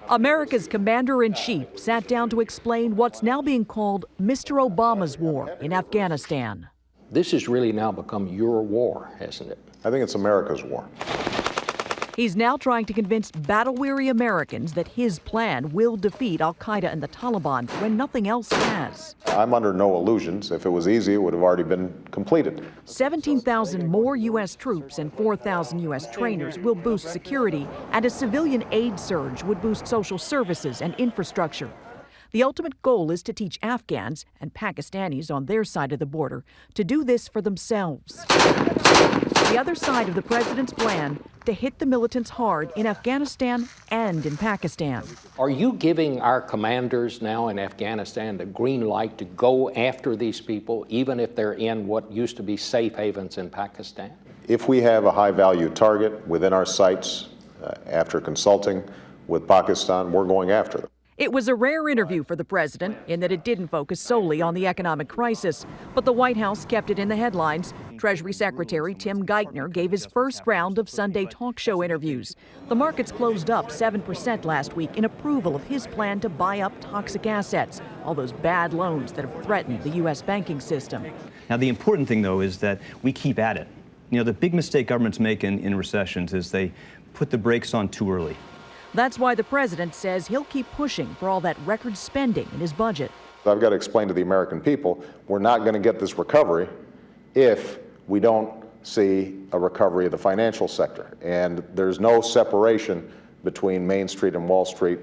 America's commander-in-chief sat down to explain what's now being called Mr. Obama's war in Afghanistan. This has really now become your war, hasn't it? I think it's America's war. He's now trying to convince battle-weary Americans that his plan will defeat al-Qaeda and the Taliban when nothing else has. I'm under no illusions. If it was easy, it would have already been completed. 17,000 more U.S. troops and 4,000 U.S. trainers will boost security, and a civilian aid surge would boost social services and infrastructure. The ultimate goal is to teach Afghans and Pakistanis on their side of the border to do this for themselves. The other side of the president's plan, to hit the militants hard in Afghanistan and in Pakistan. Are you giving our commanders now in Afghanistan the green light to go after these people, even if they're in what used to be safe havens in Pakistan? If we have a high-value target within our sights, after consulting with Pakistan, we're going after them. It was a rare interview for the president in that it didn't focus solely on the economic crisis, but the White House kept it in the headlines. Treasury Secretary Tim Geithner gave his first round of Sunday talk show interviews. The markets closed up 7% last week in approval of his plan to buy up toxic assets, all those bad loans that have threatened the U.S. banking system. Now, the important thing, though, is that we keep at it. You know, the big mistake governments make in recessions is they put the brakes on too early. That's why the president says he'll keep pushing for all that record spending in his budget. I've got to explain to the American people, we're not going to get this recovery if we don't see a recovery of the financial sector. And there's no separation between Main Street and Wall Street.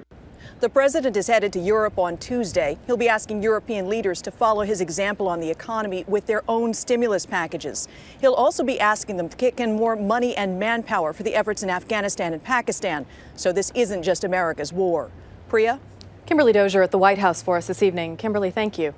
The president is headed to Europe on Tuesday. He'll be asking European leaders to follow his example on the economy with their own stimulus packages. He'll also be asking them to kick in more money and manpower for the efforts in Afghanistan and Pakistan. So this isn't just America's war. Priya? Kimberly Dozier at the White House for us this evening. Kimberly, thank you.